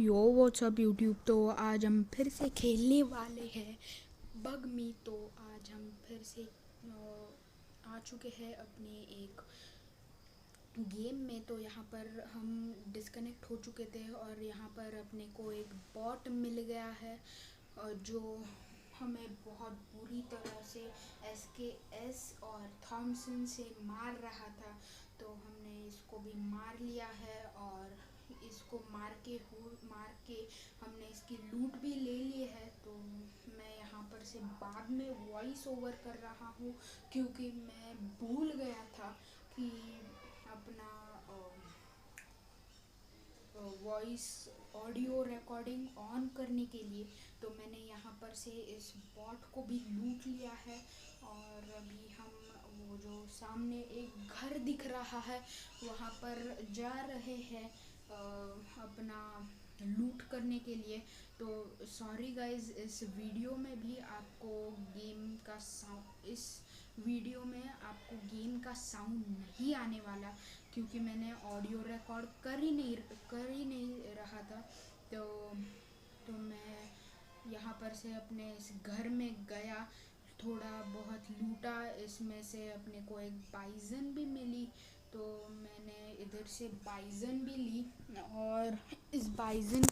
यो WhatsApp YouTube. तो आज हम फिर से खेलने वाले हैं बग मी। तो आज हम फिर से आ चुके हैं अपने एक गेम में। तो यहाँ पर हम डिस्कनेक्ट हो चुके थे और यहाँ पर अपने को एक बॉट मिल गया है जो हमें बहुत बुरी तरह से SKS और थॉमसन से मार रहा था। तो हमने इसको भी मार लिया है और इसको मार के हमने इसकी लूट भी ले ली है। तो मैं यहाँ पर से बाद में वॉइस ओवर कर रहा हूँ क्योंकि मैं भूल गया था कि अपना वॉइस ऑडियो रिकॉर्डिंग ऑन करने के लिए। तो मैंने यहाँ पर से इस बॉट को भी लूट लिया है और अभी हम वो जो सामने एक घर दिख रहा है वहाँ पर जा रहे हैं अपना लूट करने के लिए। तो सॉरी गाइज, इस वीडियो में भी आपको गेम का साउंड का साउंड नहीं आने वाला क्योंकि मैंने ऑडियो रिकॉर्ड कर ही नहीं रहा था। तो मैं यहाँ पर से अपने इस घर में गया, थोड़ा बहुत लूटा, इसमें से अपने को एक बाइजन भी मिली। तो मैंने इधर से बाइजन भी ली और इस बाइजन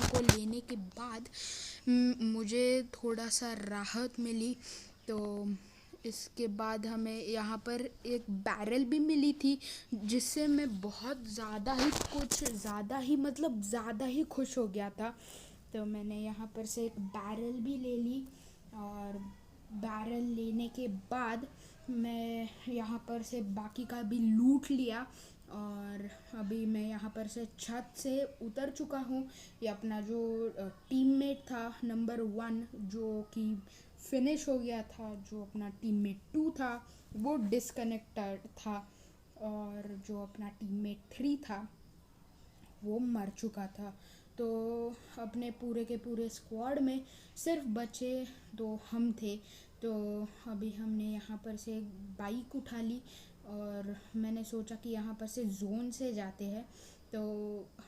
को लेने के बाद मुझे थोड़ा सा राहत मिली। तो इसके बाद हमें यहाँ पर एक बैरल भी मिली थी जिससे मैं बहुत ज़्यादा ही खुश हो गया था। तो मैंने यहाँ पर से एक बैरल भी ले ली और बैरल लेने के बाद मैं यहाँ पर से बाकी का भी लूट लिया और अभी मैं यहाँ पर से छत से उतर चुका हूँ। ये अपना जो टीममेट था नंबर 1 जो कि फिनिश हो गया था, जो अपना टीममेट 2 था वो डिस्कनेक्टेड था और जो अपना टीममेट 3 था वो मर चुका था। तो अपने पूरे के पूरे स्क्वाड में सिर्फ बचे 2 हम थे। तो अभी हमने यहाँ पर से एक बाइक उठा ली और मैंने सोचा कि यहाँ पर से जोन से जाते हैं। तो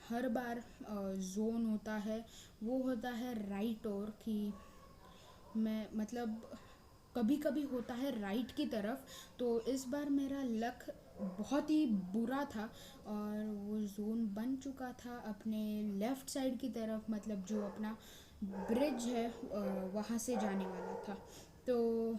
हर बार जोन होता है वो होता है राइट और कि मैं मतलब कभी कभी होता है राइट की तरफ। तो इस बार मेरा लक बहुत ही बुरा था और वो जोन बन चुका था अपने लेफ़्ट साइड की तरफ, मतलब जो अपना ब्रिज है वहाँ से जाने वाला था। तो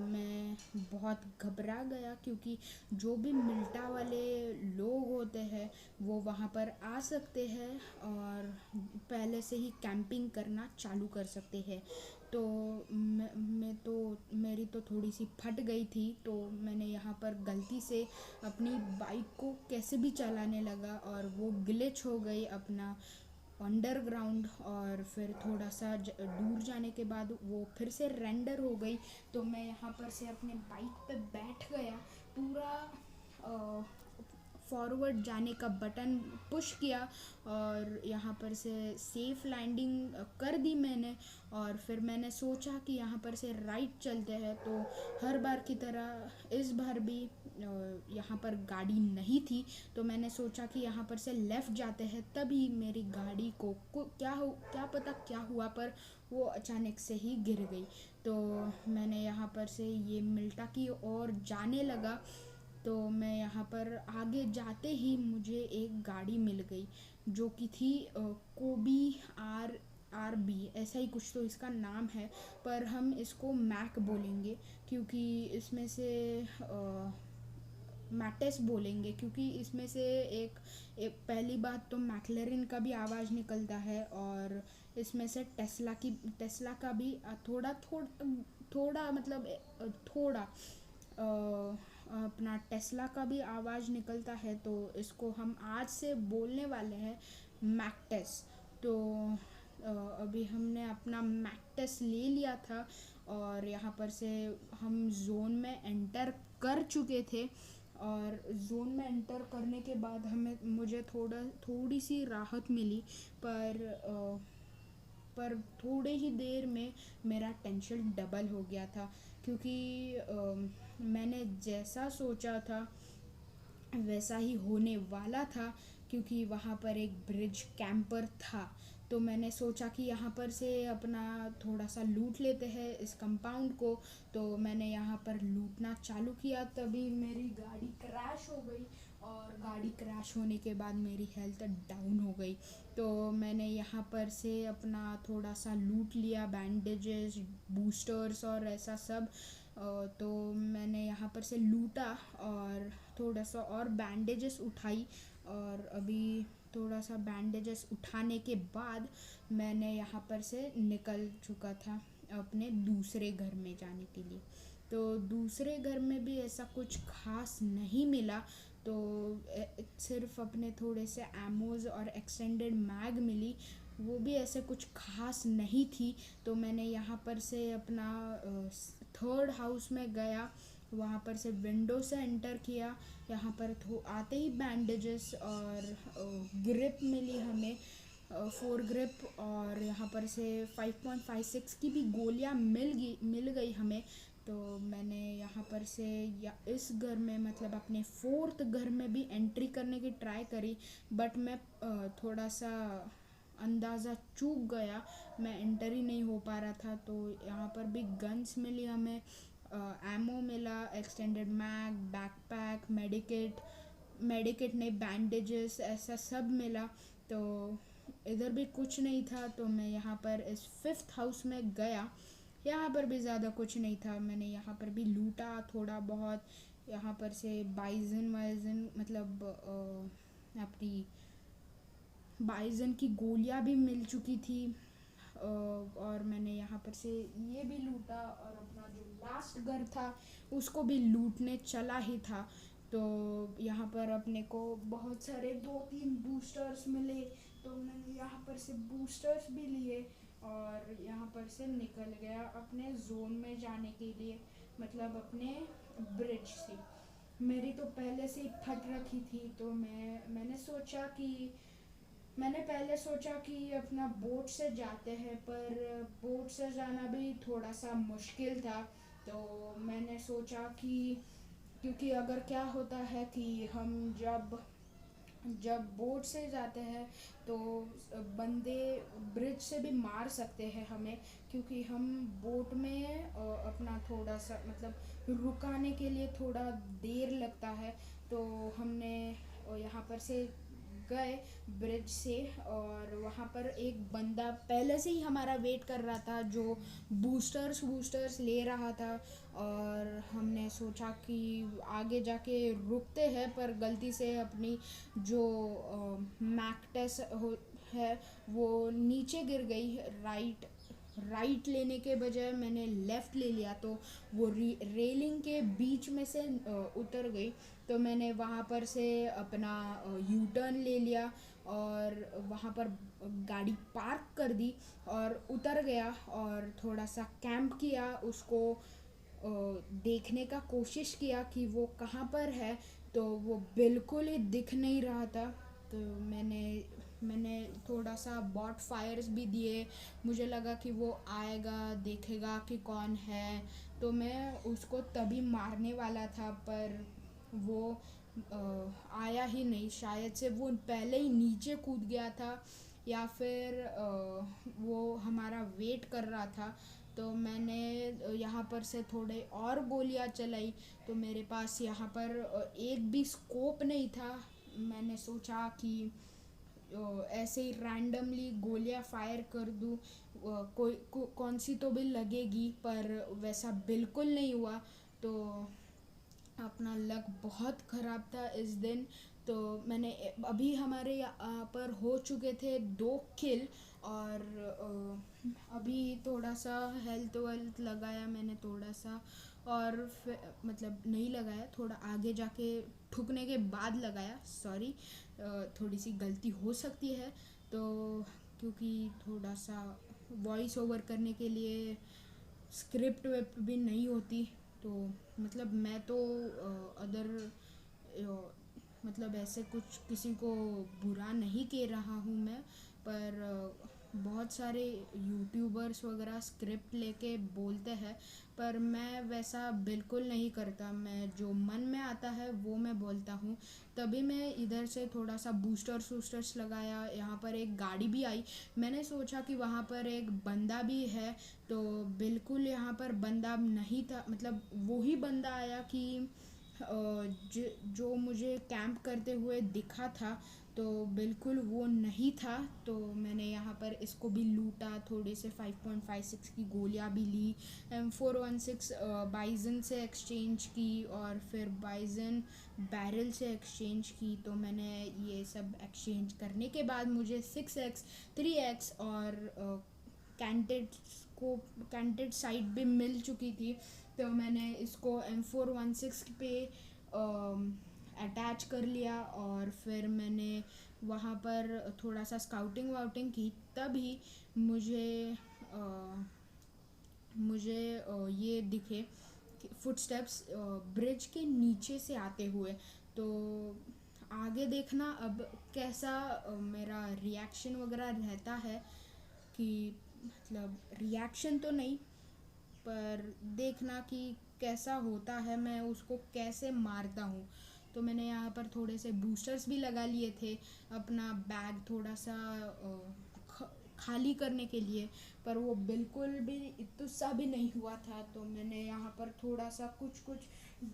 मैं बहुत घबरा गया क्योंकि जो भी मिल्टा वाले लोग होते हैं वो वहाँ पर आ सकते हैं और पहले से ही कैंपिंग करना चालू कर सकते हैं। तो मेरी तो थोड़ी सी फट गई थी। तो मैंने यहाँ पर गलती से अपनी बाइक को कैसे भी चलाने लगा और वो ग्लिच हो गई अपना अंडरग्राउंड और फिर थोड़ा सा दूर जाने के बाद वो फिर से रेंडर हो गई। तो मैं यहाँ पर से अपने बाइक पे बैठ गया, पूरा फॉरवर्ड जाने का बटन पुश किया और यहाँ पर से सेफ़ लैंडिंग कर दी मैंने। और फिर मैंने सोचा कि यहाँ पर से राइट चलते हैं। तो हर बार की तरह इस बार भी यहाँ पर गाड़ी नहीं थी। तो मैंने सोचा कि यहाँ पर से लेफ़्ट जाते हैं, तभी मेरी गाड़ी को क्या पता क्या हुआ पर वो अचानक से ही गिर गई। तो मैंने यहाँ पर से ये मिल्टा की ओर जाने लगा। तो मैं यहाँ पर आगे जाते ही मुझे एक गाड़ी मिल गई जो कि थी कोबी RB, ऐसा ही कुछ तो इसका नाम है, पर हम इसको मैक बोलेंगे क्योंकि इसमें से मैटेस बोलेंगे क्योंकि इसमें से एक पहली बात तो मैक्लेरिन का भी आवाज़ निकलता है और इसमें से टेस्ला का भी थोड़ा मतलब थोड़ा अपना टेस्ला का भी आवाज़ निकलता है। तो इसको हम आज से बोलने वाले हैं मैक्टेस। तो अभी हमने अपना मैक्टेस ले लिया था और यहाँ पर से हम जोन में एंटर कर चुके थे और जोन में एंटर करने के बाद मुझे थोड़ी सी राहत मिली। पर थोड़े ही देर में मेरा टेंशन डबल हो गया था क्योंकि मैंने जैसा सोचा था वैसा ही होने वाला था क्योंकि वहाँ पर एक ब्रिज कैंपर था। तो मैंने सोचा कि यहाँ पर से अपना थोड़ा सा लूट लेते हैं इस कंपाउंड को। तो मैंने यहाँ पर लूटना चालू किया, तभी मेरी गाड़ी क्रैश हो गई। और गाड़ी क्रैश होने के बाद मेरी हेल्थ डाउन हो गई। तो मैंने यहाँ पर से अपना थोड़ा सा लूट लिया, बैंडेजेस, बूस्टर्स और ऐसा सब। तो मैंने यहाँ पर से लूटा और थोड़ा सा और बैंडेजेस उठाई। और अभी थोड़ा सा बैंडेजेस उठाने के बाद मैंने यहाँ पर से निकल चुका था अपने दूसरे घर में जाने के लिए। तो दूसरे घर में भी ऐसा कुछ खास नहीं मिला। तो सिर्फ अपने थोड़े से एमोज और एक्सटेंडेड मैग मिली, वो भी ऐसे कुछ खास नहीं थी। तो मैंने यहाँ पर से अपना थर्ड हाउस में गया, वहाँ पर से विंडो से एंटर किया। यहाँ पर आते ही बैंडेजेस और ग्रिप मिली हमें, 4 ग्रिप। और यहाँ पर से 5.56 की भी गोलियाँ मिल गई हमें। तो मैंने यहाँ पर से या इस घर में मतलब अपने फोर्थ घर में भी एंट्री करने की ट्राई करी, बट मैं थोड़ा सा अंदाज़ा चूक गया, मैं एंटर ही नहीं हो पा रहा था। तो यहाँ पर भी गन्स मिली हमें, एमो मिला, एक्सटेंडेड मैग, बैकपैक, मेडिकेट नहीं, बैंडेजेस, ऐसा सब मिला। तो इधर भी कुछ नहीं था। तो मैं यहाँ पर इस फिफ्थ हाउस में गया, यहाँ पर भी ज़्यादा कुछ नहीं था। मैंने यहाँ पर भी लूटा थोड़ा बहुत। यहाँ पर से बाइजन मतलब अपनी बाइजन की गोलियाँ भी मिल चुकी थी। और मैंने यहाँ पर से ये भी लूटा, और अपना जो लास्ट घर था उसको भी लूटने चला ही था। तो यहाँ पर अपने को बहुत सारे 2-3 बूस्टर्स मिले। तो मैंने यहाँ पर से बूस्टर्स भी लिए और यहाँ पर से निकल गया अपने जोन में जाने के लिए, मतलब अपने ब्रिज से। मेरी तो पहले से ही फट रखी थी। तो मैंने पहले सोचा कि अपना बोट से जाते हैं, पर बोट से जाना भी थोड़ा सा मुश्किल था। तो मैंने सोचा कि क्योंकि अगर क्या होता है कि हम जब बोट से जाते हैं तो बंदे ब्रिज से भी मार सकते हैं हमें, क्योंकि हम बोट में अपना थोड़ा सा मतलब रुकाने के लिए थोड़ा देर लगता है। तो हमने यहाँ पर से गए ब्रिज से, और वहाँ पर एक बंदा पहले से ही हमारा वेट कर रहा था जो बूस्टर्स ले रहा था। और हमने सोचा कि आगे जाके रुकते हैं, पर गलती से अपनी जो मैक्टेस है वो नीचे गिर गई। राइट लेने के बजाय मैंने लेफ़्ट ले लिया, तो वो रेलिंग के बीच में से उतर गई। तो मैंने वहाँ पर से अपना यू टर्न ले लिया और वहाँ पर गाड़ी पार्क कर दी और उतर गया, और थोड़ा सा कैंप किया, उसको देखने का कोशिश किया कि वो कहाँ पर है। तो वो बिल्कुल ही दिख नहीं रहा था। तो मैंने थोड़ा सा बॉट फायर्स भी दिए, मुझे लगा कि वो आएगा, देखेगा कि कौन है। तो मैं उसको तभी मारने वाला था, पर वो आया ही नहीं। शायद से वो पहले ही नीचे कूद गया था, या फिर वो हमारा वेट कर रहा था। तो मैंने यहाँ पर से थोड़े और गोलियाँ चलाई। तो मेरे पास यहाँ पर एक भी स्कोप नहीं था। मैंने सोचा कि ऐसे ही रैंडमली गोलियां फायर कर दूं, कौन सी तो भी लगेगी, पर वैसा बिल्कुल नहीं हुआ। तो अपना लक बहुत ख़राब था इस दिन। तो मैंने अभी हमारे यहाँ पर हो चुके थे 2 किल, और अभी थोड़ा सा हेल्थ वेल्थ लगाया मैंने थोड़ा सा, और मतलब नहीं लगाया, थोड़ा आगे जाके ठुकने के बाद लगाया, सॉरी। थोड़ी सी गलती हो सकती है। तो क्योंकि थोड़ा सा वॉइस ओवर करने के लिए स्क्रिप्ट वेप भी नहीं होती। तो मतलब मैं तो अदर मतलब ऐसे कुछ किसी को बुरा नहीं कह रहा हूँ मैं, पर बहुत सारे यूट्यूबर्स वगैरह स्क्रिप्ट लेके बोलते हैं, पर मैं वैसा बिल्कुल नहीं करता। मैं जो मन में आता है वो मैं बोलता हूँ। तभी मैं इधर से थोड़ा सा बूस्टर्स वूस्टर्स लगाया। यहाँ पर एक गाड़ी भी आई, मैंने सोचा कि वहाँ पर एक बंदा भी है, तो बिल्कुल यहाँ पर बंदा नहीं था। मतलब वो ही बंदा आया कि जो मुझे कैंप करते हुए दिखा था, तो बिल्कुल वो नहीं था। तो मैंने यहाँ पर इसको भी लूटा, थोड़े से 5.56 की गोलियाँ भी ली, M416 बाइजन से एक्सचेंज की, और फिर बाइजन बैरल से एक्सचेंज की। तो मैंने ये सब एक्सचेंज करने के बाद मुझे 6x 3x और कैंटेड स्कोप कैंटेड साइट भी मिल चुकी थी। तो मैंने इसको M416 पे अटैच कर लिया, और फिर मैंने वहाँ पर थोड़ा सा स्काउटिंग वाउटिंग की। तभी मुझे अ, ये दिखे फुटस्टेप्स ब्रिज के नीचे से आते हुए। तो आगे देखना अब कैसा मेरा रिएक्शन वगैरह रहता है, कि मतलब रिएक्शन तो नहीं, पर देखना कि कैसा होता है, मैं उसको कैसे मारता हूँ। तो मैंने यहाँ पर थोड़े से बूस्टर्स भी लगा लिए थे, अपना बैग थोड़ा सा खाली करने के लिए, पर वो बिल्कुल भी इतना भी नहीं हुआ था। तो मैंने यहाँ पर थोड़ा सा कुछ कुछ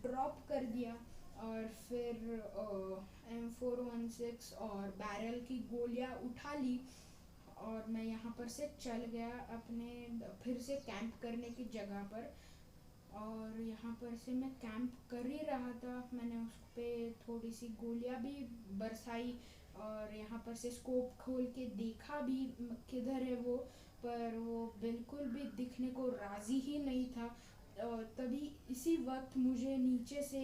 ड्रॉप कर दिया, और फिर M416 और बैरल की गोलियाँ उठा ली, और मैं यहाँ पर से चल गया अपने फिर से कैंप करने की जगह पर। और यहाँ पर से मैं कैंप कर ही रहा था, मैंने उस पर थोड़ी सी गोलियाँ भी बरसाई, और यहाँ पर से स्कोप खोल के देखा भी किधर है वो, पर वो बिल्कुल भी दिखने को राज़ी ही नहीं था। तभी इसी वक्त मुझे नीचे से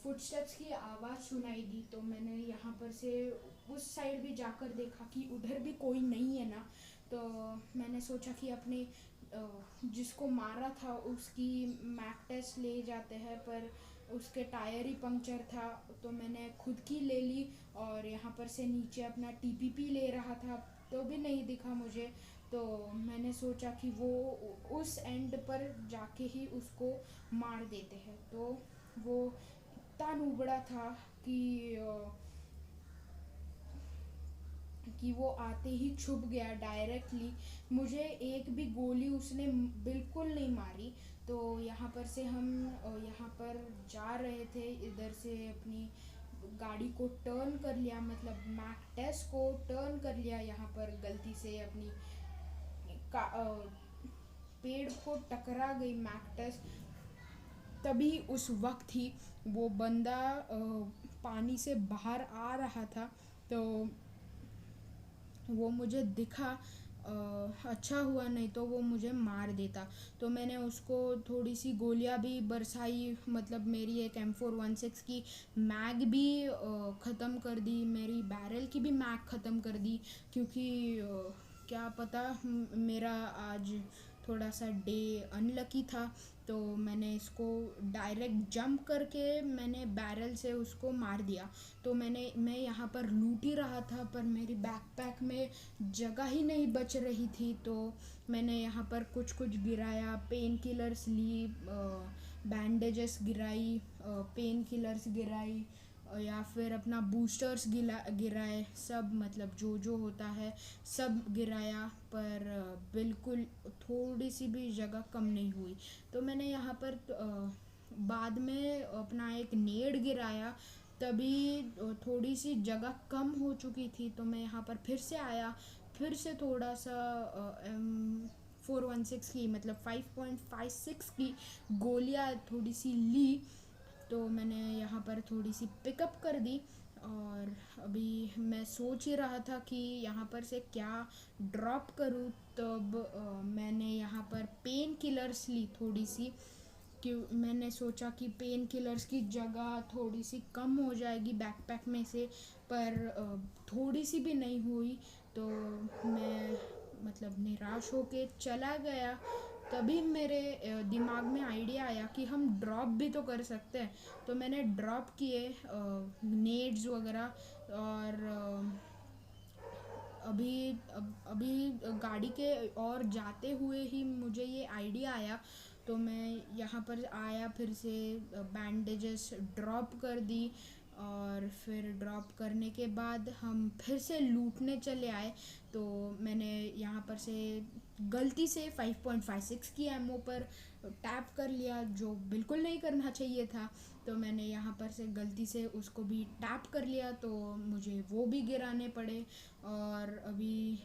फुटस्टेप्स की आवाज़ सुनाई दी। तो मैंने यहाँ पर से उस साइड भी जाकर देखा कि उधर भी कोई नहीं है ना। तो मैंने सोचा कि अपने जिसको मारा था उसकी मैक टेस्ट ले जाते हैं, पर उसके टायर ही पंक्चर था। तो मैंने खुद की ले ली, और यहाँ पर से नीचे अपना TPP ले रहा था, तो भी नहीं दिखा मुझे। तो मैंने सोचा कि वो उस एंड पर जाके ही उसको मार देते हैं। तो वो इतना नुबड़ा था कि वो आते ही छुप गया डायरेक्टली। मुझे एक भी गोली उसने बिल्कुल नहीं मारी। तो यहाँ पर से हम यहाँ पर जा रहे थे, इधर से अपनी गाड़ी को टर्न कर लिया, मतलब मैक टेस्ट को टर्न कर लिया यहाँ पर गलती से अपनी पेड़ को टकरा गई मैक टेस्ट। तभी उस वक्त ही वो बंदा पानी से बाहर आ रहा था। तो वो मुझे दिखा, अच्छा हुआ, नहीं तो वो मुझे मार देता। तो मैंने उसको थोड़ी सी गोलियां भी बरसाई, मतलब मेरी एक M416 की मैग भी ख़त्म कर दी, मेरी बैरल की भी मैग ख़त्म कर दी, क्योंकि क्या पता मेरा आज थोड़ा सा डे अनलकी था। तो मैंने इसको डायरेक्ट जंप करके मैंने बैरल से उसको मार दिया। तो मैं यहाँ पर लूट ही रहा था, पर मेरी बैकपैक में जगह ही नहीं बच रही थी। तो मैंने यहाँ पर कुछ कुछ गिराया, पेन किलर्स ली, बैंडेजेस गिराई, पेन किलर्स गिराई, या फिर अपना बूस्टर्स गिराए, सब मतलब जो जो होता है सब गिराया, पर बिल्कुल थोड़ी सी भी जगह कम नहीं हुई। तो मैंने यहाँ पर बाद में अपना एक नेड गिराया, तभी थोड़ी सी जगह कम हो चुकी थी। तो मैं यहाँ पर फिर से आया, फिर से थोड़ा सा M416 की, मतलब 5.56 की गोलियाँ थोड़ी सी ली। तो मैंने यहाँ पर थोड़ी सी पिकअप कर दी, और अभी मैं सोच ही रहा था कि यहाँ पर से क्या ड्रॉप करूँ। तब मैंने यहाँ पर पेन किलर्स ली थोड़ी सी, कि मैंने सोचा कि पेन किलर्स की जगह थोड़ी सी कम हो जाएगी बैकपैक में से, पर थोड़ी सी भी नहीं हुई। तो मैं मतलब निराश होके चला गया। तभी मेरे दिमाग में आइडिया आया कि हम ड्रॉप भी तो कर सकते हैं। तो मैंने ड्रॉप किए नेड्स वगैरह, और अभी गाड़ी के और जाते हुए ही मुझे ये आइडिया आया। तो मैं यहाँ पर आया, फिर से बैंडेजेस ड्रॉप कर दी, और फिर ड्रॉप करने के बाद हम फिर से लूटने चले आए। तो मैंने यहाँ पर से गलती से 5.56 की एमओ पर टैप कर लिया, जो बिल्कुल नहीं करना चाहिए था। तो मैंने यहाँ पर से गलती से उसको भी टैप कर लिया, तो मुझे वो भी गिराने पड़े। और अभी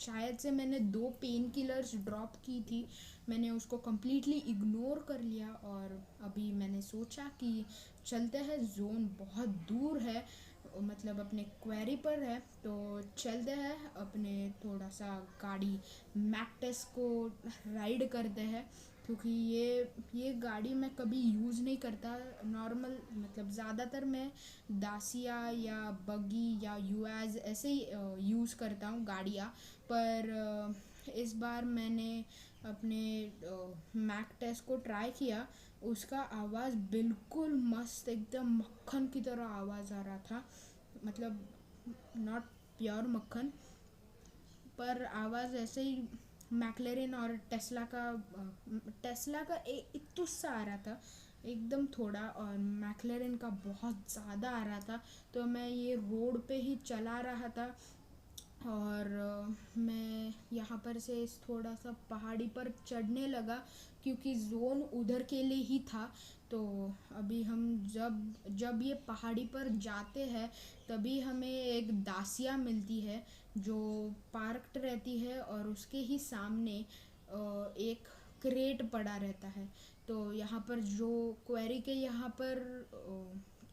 शायद से मैंने 2 पेन किलर्स ड्रॉप की थी, मैंने उसको कम्प्लीटली इग्नोर कर लिया। और अभी मैंने सोचा कि चलते हैं, जोन बहुत दूर है, मतलब अपने क्वेरी पर है, तो चलते हैं अपने थोड़ा सा गाड़ी मैक 10 को राइड करते हैं। क्योंकि ये गाड़ी मैं कभी यूज़ नहीं करता नॉर्मल, मतलब ज़्यादातर मैं दासिया या बगी या यूएज ऐसे ही यूज़ करता हूँ गाड़ियाँ। पर इस बार मैंने अपने मैक 10 को ट्राई किया। उसका आवाज़ बिल्कुल मस्त, एकदम मक्खन की तरह आवाज़ आ रहा था, मतलब नॉट प्योर मक्खन, पर आवाज़ ऐसे ही मैक्लेरिन और टेस्ला का एक तुस्सा आ रहा था, एकदम थोड़ा, और मैक्लेरिन का बहुत ज़्यादा आ रहा था। तो मैं ये रोड पे ही चला रहा था, और मैं यहाँ पर से इस थोड़ा सा पहाड़ी पर चढ़ने लगा, क्योंकि जोन उधर के लिए ही था। तो अभी हम जब जब ये पहाड़ी पर जाते हैं, तभी हमें एक दासिया मिलती है जो पार्क्ड रहती है, और उसके ही सामने एक क्रेट पड़ा रहता है। तो यहाँ पर जो क्वेरी के यहाँ पर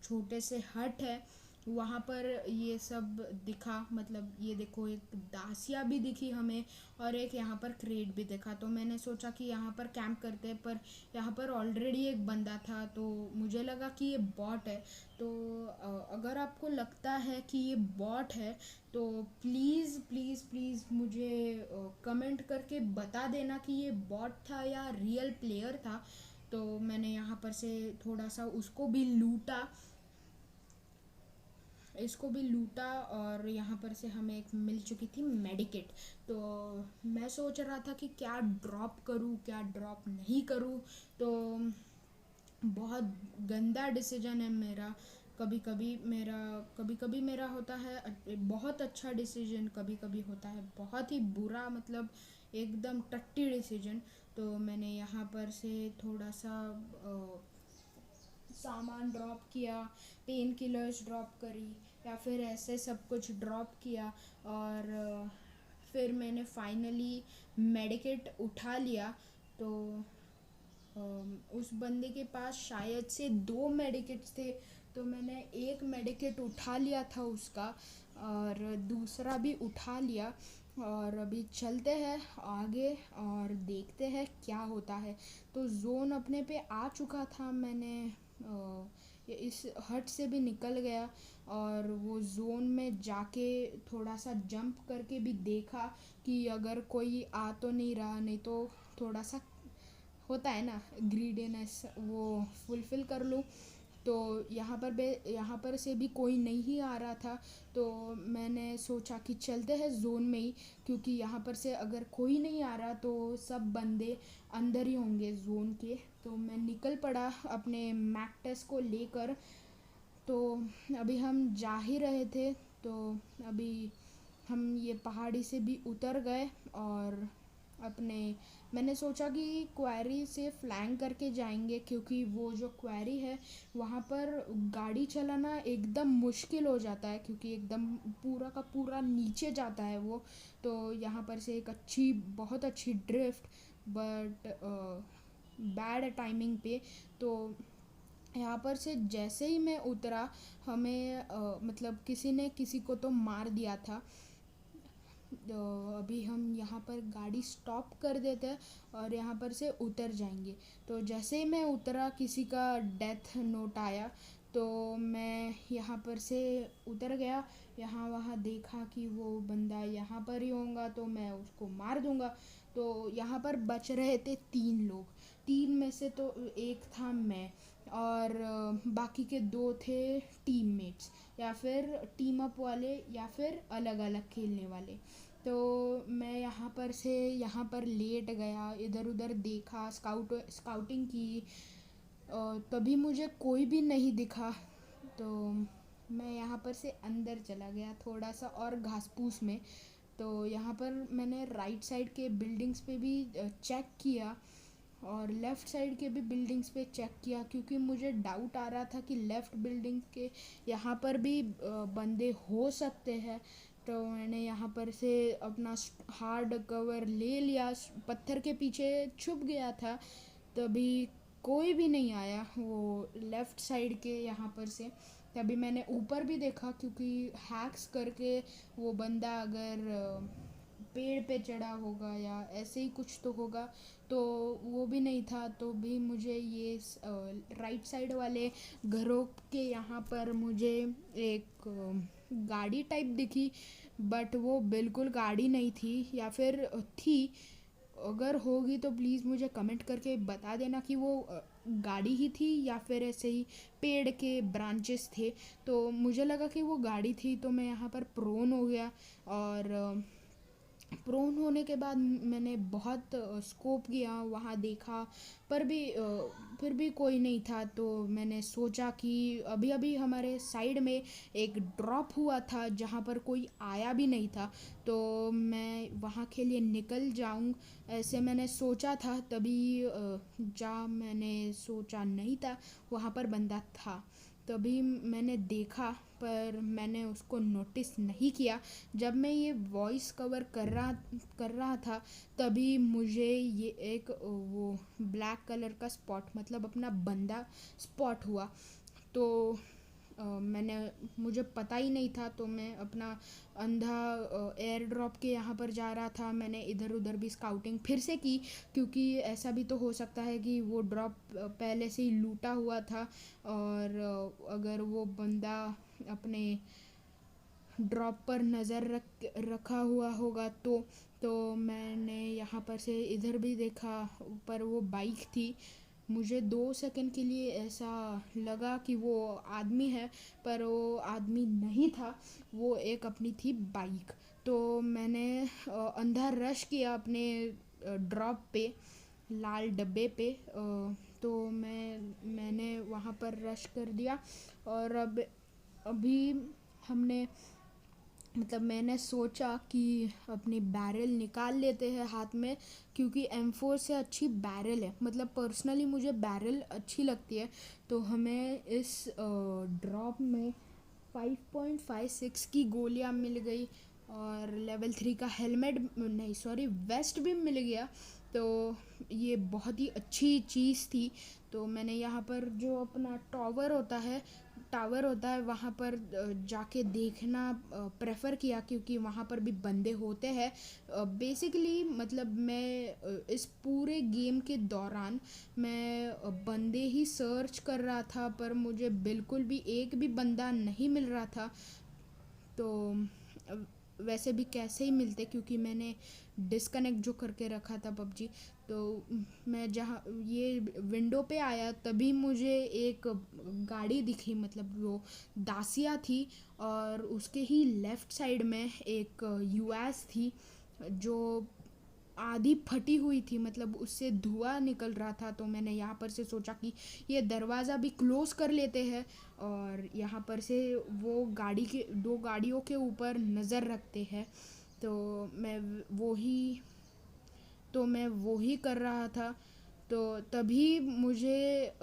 छोटे से हट है, वहाँ पर ये सब दिखा, मतलब ये देखो एक दासिया भी दिखी हमें, और एक यहाँ पर क्रेट भी देखा। तो मैंने सोचा कि यहाँ पर कैंप करते हैं, पर यहाँ पर ऑलरेडी एक बंदा था, तो मुझे लगा कि ये बॉट है। तो अगर आपको लगता है कि ये बॉट है, तो प्लीज़ प्लीज़ प्लीज़ मुझे कमेंट करके बता देना कि ये बॉट था या रियल प्लेयर था। तो मैंने यहाँ पर से थोड़ा सा इसको भी लूटा, और यहाँ पर से हमें एक मिल चुकी थी मेडिकेट। तो मैं सोच रहा था कि क्या ड्रॉप करूँ क्या ड्रॉप नहीं करूँ। तो बहुत गंदा डिसीजन है मेरा। कभी कभी मेरा होता है बहुत अच्छा डिसीजन, कभी कभी होता है बहुत ही बुरा, मतलब एकदम टट्टी डिसीजन। तो मैंने यहाँ पर से थोड़ा सा सामान ड्रॉप किया, पेन किलर्स ड्रॉप करी, या फिर ऐसे सब कुछ ड्रॉप किया। और फिर मैंने फाइनली मेडिकेट उठा लिया। तो उस बंदे के पास शायद से 2 मेडिकेट्स थे, तो मैंने एक मेडिकेट उठा लिया था उसका, और दूसरा भी उठा लिया। और अभी चलते हैं आगे और देखते हैं क्या होता है। तो जोन अपने पे आ चुका था, मैंने इस हट से भी निकल गया, और वो जोन में जाके थोड़ा सा जंप करके भी देखा कि अगर कोई आ तो नहीं रहा, नहीं तो थोड़ा सा होता है ना ग्रीडीनेस, वो फुलफ़िल कर लूँ। तो यहाँ पर से भी कोई नहीं आ रहा था, तो मैंने सोचा कि चलते हैं जोन में ही, क्योंकि यहाँ पर से अगर कोई नहीं आ रहा तो सब बंदे अंदर ही होंगे जोन के। तो मैं निकल पड़ा अपने मैक 10 को लेकर। तो अभी हम जा ही रहे थे, तो अभी हम ये पहाड़ी से भी उतर गए, और अपने मैंने सोचा कि क्वेरी से फ्लैंक करके जाएंगे, क्योंकि वो जो क्वेरी है वहाँ पर गाड़ी चलाना एकदम मुश्किल हो जाता है, क्योंकि एकदम पूरा का पूरा नीचे जाता है वो। तो यहाँ पर से एक बहुत अच्छी ड्रिफ्ट, बट बैड टाइमिंग पे। तो यहाँ पर से जैसे ही मैं उतरा, हमें मतलब किसी ने किसी को तो मार दिया था। तो अभी हम यहाँ पर गाड़ी स्टॉप कर देते हैं और यहाँ पर से उतर जाएंगे। तो जैसे ही मैं उतरा, किसी का डेथ नोट आया, तो मैं यहाँ पर से उतर गया। यहाँ वहाँ देखा कि वो बंदा यहाँ पर ही होगा, तो मैं उसको मार दूँगा। तो यहाँ पर बच रहे थे 3 लोग, 3 में से तो एक था मैं, और बाकी के दो थे टीममेट्स, या फिर टीम अप वाले, या फिर अलग अलग खेलने वाले। तो मैं यहाँ पर लेट गया, इधर उधर देखा, स्काउटिंग की। तभी मुझे कोई भी नहीं दिखा। तो मैं यहाँ पर से अंदर चला गया थोड़ा सा और घास फूस में। तो यहाँ पर मैंने राइट साइड के बिल्डिंग्स पे भी चेक किया, और लेफ़्ट साइड के भी बिल्डिंग्स पे चेक किया, क्योंकि मुझे डाउट आ रहा था कि लेफ़्ट बिल्डिंग के यहाँ पर भी बंदे हो सकते हैं। तो मैंने यहाँ पर से अपना हार्ड कवर ले लिया, पत्थर के पीछे छुप गया था। तभी कोई भी नहीं आया वो लेफ़्ट साइड के यहाँ पर से। तभी मैंने ऊपर भी देखा, क्योंकि हैक्स करके वो बंदा अगर पेड़ पे चढ़ा होगा या ऐसे ही कुछ तो होगा, तो वो भी नहीं था। तो भी मुझे ये राइट साइड वाले घरों के यहाँ पर मुझे एक गाड़ी टाइप दिखी, बट वो बिल्कुल गाड़ी नहीं थी, या फिर थी। अगर होगी तो प्लीज़ मुझे कमेंट करके बता देना कि वो गाड़ी ही थी या फिर ऐसे ही पेड़ के ब्रांचेस थे। तो मुझे लगा कि वो गाड़ी थी, तो मैं यहाँ पर प्रोन हो गया। और प्रोन होने के बाद मैंने बहुत स्कोप किया, वहाँ देखा, पर भी फिर भी कोई नहीं था। तो मैंने सोचा कि अभी अभी हमारे साइड में एक ड्रॉप हुआ था जहाँ पर कोई आया भी नहीं था, तो मैं वहाँ के लिए निकल जाऊँ, ऐसे मैंने सोचा था। तभी मैंने सोचा नहीं था वहाँ पर बंदा था। तभी मैंने देखा, पर मैंने उसको नोटिस नहीं किया। जब मैं ये वॉइस कवर कर रहा था, तभी मुझे ये एक वो ब्लैक कलर का स्पॉट, मतलब अपना बंदा स्पॉट हुआ। तो मुझे पता ही नहीं था, तो मैं अपना अंधा एयर ड्रॉप के यहाँ पर जा रहा था। मैंने इधर उधर भी स्काउटिंग फिर से की, क्योंकि ऐसा भी तो हो सकता है कि वो ड्रॉप पहले से ही लूटा हुआ था, और अगर वो बंदा अपने ड्रॉप पर नज़र रखा हुआ होगा, तो मैंने यहाँ पर से इधर भी देखा, पर वो बाइक थी। मुझे 2 सेकंड के लिए ऐसा लगा कि वो आदमी है, पर वो आदमी नहीं था, वो एक अपनी थी बाइक। तो मैंने अंधा रश किया अपने ड्रॉप पे, लाल डब्बे पे। तो मैंने वहाँ पर रश कर दिया। और अभी हमने मतलब मैंने सोचा कि अपनी बैरल निकाल लेते हैं हाथ में, क्योंकि M4 से अच्छी बैरल है, मतलब पर्सनली मुझे बैरल अच्छी लगती है। तो हमें इस ड्रॉप में 5.56 की गोलियां मिल गई, और लेवल 3 का हेलमेट नहीं सॉरी वेस्ट भी मिल गया। तो ये बहुत ही अच्छी चीज़ थी। तो मैंने यहाँ पर जो अपना टावर होता है वहाँ पर जाके देखना प्रेफर किया, क्योंकि वहाँ पर भी बंदे होते हैं। बेसिकली मतलब मैं इस पूरे गेम के दौरान मैं बंदे ही सर्च कर रहा था, पर मुझे बिल्कुल भी एक भी बंदा नहीं मिल रहा था। तो वैसे भी कैसे ही मिलते, क्योंकि मैंने डिस्कनेक्ट जो करके रखा था पबजी। तो मैं जहाँ ये विंडो पे आया, तभी मुझे एक गाड़ी दिखी, मतलब वो दासिया थी, और उसके ही लेफ़्ट साइड में एक यूएस थी, जो आधी फटी हुई थी, मतलब उससे धुआं निकल रहा था। तो मैंने यहाँ पर से सोचा कि ये दरवाज़ा भी क्लोज़ कर लेते हैं, और यहाँ पर से वो दो गाड़ियों के ऊपर नज़र रखते हैं। तो मैं वो ही कर रहा था। तो तभी मुझे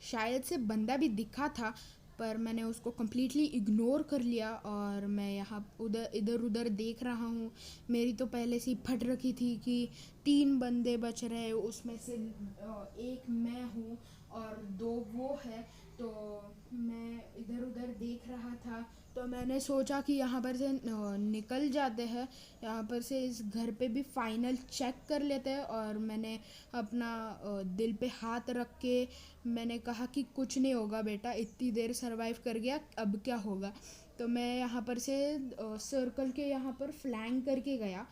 शायद से बंदा भी दिखा था, पर मैंने उसको कम्प्लीटली इग्नोर कर लिया, और मैं यहाँ इधर उधर देख रहा हूँ। मेरी तो पहले से ही फट रखी थी कि 3 बंदे बच रहे, उसमें से एक मैं हूँ और 2 वो है। तो मैं इधर उधर देख रहा था, तो मैंने सोचा कि यहाँ पर से निकल जाते हैं, यहाँ पर से इस घर पे भी फाइनल चेक कर लेते हैं। और मैंने अपना दिल पे हाथ रख के मैंने कहा कि कुछ नहीं होगा बेटा, इतनी देर सरवाइव कर गया, अब क्या होगा। तो मैं यहाँ पर से सर्कल के यहाँ पर फ्लैंक करके गया,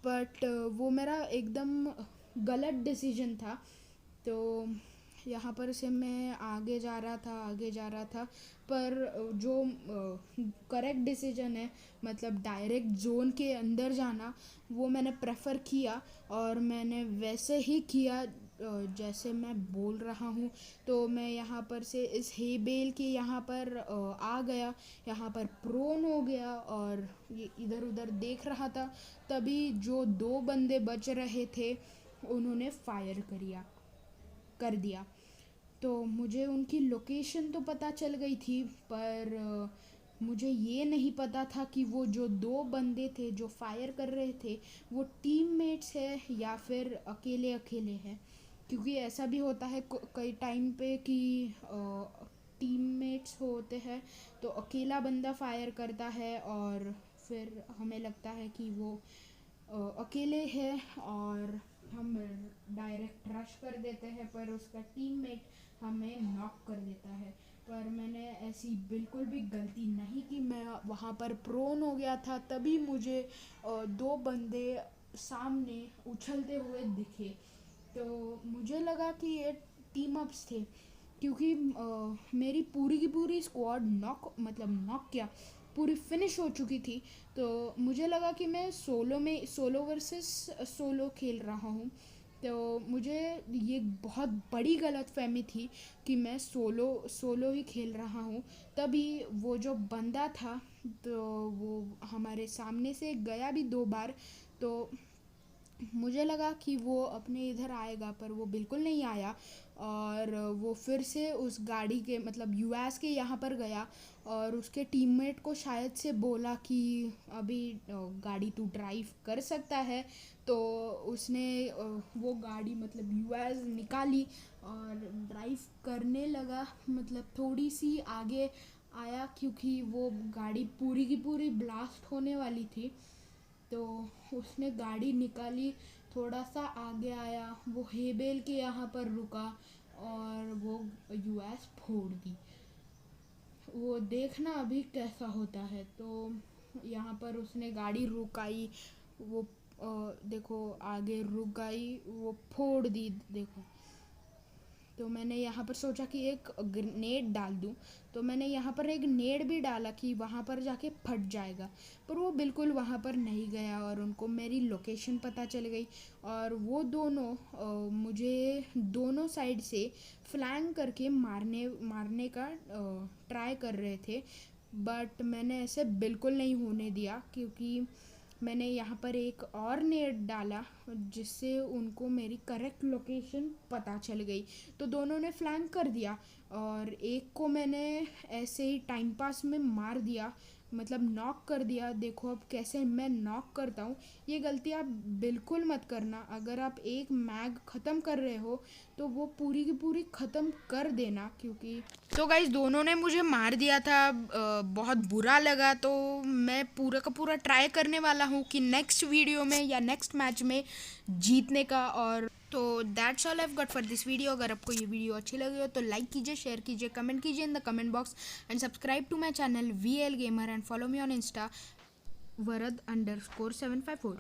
बट वो मेरा एकदम गलत डिसीजन था। तो यहाँ पर से मैं आगे जा रहा था, पर जो करेक्ट डिसीजन है, मतलब डायरेक्ट जोन के अंदर जाना, वो मैंने प्रेफर किया और मैंने वैसे ही किया जैसे मैं बोल रहा हूँ। तो मैं यहाँ पर से इस हे बेल के यहाँ पर आ गया, यहाँ पर प्रोन हो गया और ये इधर उधर देख रहा था। तभी जो 2 बंदे बच रहे थे उन्होंने फायर कर दिया। तो मुझे उनकी लोकेशन तो पता चल गई थी, पर मुझे ये नहीं पता था कि वो जो 2 बंदे थे जो फायर कर रहे थे वो टीममेट्स है या फिर अकेले अकेले हैं। क्योंकि ऐसा भी होता है कई टाइम पे कि टीममेट्स होते हैं तो अकेला बंदा फायर करता है और फिर हमें लगता है कि वो अकेले है और हम डायरेक्ट रश कर देते हैं, पर उसका टीममेट हमें नॉक कर देता है। पर मैंने ऐसी बिल्कुल भी गलती नहीं की, मैं वहाँ पर प्रोन हो गया था। तभी मुझे 2 बंदे सामने उछलते हुए दिखे, तो मुझे लगा कि ये टीम अप्स थे, क्योंकि मेरी पूरी की पूरी स्क्वाड नॉक क्या पूरी फिनिश हो चुकी थी। तो मुझे लगा कि मैं सोलो वर्सेस सोलो खेल रहा हूँ। तो मुझे ये बहुत बड़ी गलतफहमी थी कि मैं सोलो ही खेल रहा हूँ। तभी वो जो बंदा था तो वो हमारे सामने से गया भी 2 बार। तो मुझे लगा कि वो अपने इधर आएगा, पर वो बिल्कुल नहीं आया और वो फिर से उस गाड़ी के मतलब यूएस के यहाँ पर गया और उसके टीममेट को शायद से बोला कि अभी गाड़ी तू ड्राइव कर सकता है। तो उसने वो गाड़ी मतलब यूएस निकाली और ड्राइव करने लगा, मतलब थोड़ी सी आगे आया क्योंकि वो गाड़ी पूरी की पूरी ब्लास्ट होने वाली थी। तो उसने गाड़ी निकाली, थोड़ा सा आगे आया, वो हेबेल के यहाँ पर रुका और वो यूएस फोड़ दी। वो देखना अभी कैसा होता है। तो यहाँ पर उसने गाड़ी रुकाई, वो देखो आगे रुक गई, वो फोड़ दी देखो। तो मैंने यहाँ पर सोचा कि एक ग्रेनेड डाल दूँ, तो मैंने यहाँ पर एक नेड भी डाला कि वहाँ पर जाके फट जाएगा, पर वो बिल्कुल वहाँ पर नहीं गया और उनको मेरी लोकेशन पता चल गई। और वो दोनों मुझे दोनों साइड से फ्लैंक करके मारने का ट्राई कर रहे थे, बट मैंने ऐसे बिल्कुल नहीं होने दिया, क्योंकि मैंने यहाँ पर एक और नेट डाला जिससे उनको मेरी करेक्ट लोकेशन पता चल गई। तो दोनों ने फ्लैंक कर दिया और एक को मैंने ऐसे ही टाइम पास में मार दिया, मतलब नॉक कर दिया। देखो अब कैसे मैं नॉक करता हूँ। ये गलती आप बिल्कुल मत करना। अगर आप एक मैग ख़त्म कर रहे हो तो वो पूरी की पूरी ख़त्म कर देना, क्योंकि तो गाइस दोनों ने मुझे मार दिया था। बहुत बुरा लगा। तो मैं पूरा का पूरा ट्राई करने वाला हूँ कि नेक्स्ट वीडियो में या नेक्स्ट मैच में जीतने का। और तो that's all I have got for this video. अगर आपको ये वीडियो अच्छी लगी हो तो लाइक कीजिए, शेयर कीजिए, कमेंट कीजिए in the comment box and subscribe to my channel VL Gamer and follow me on insta Varad_754।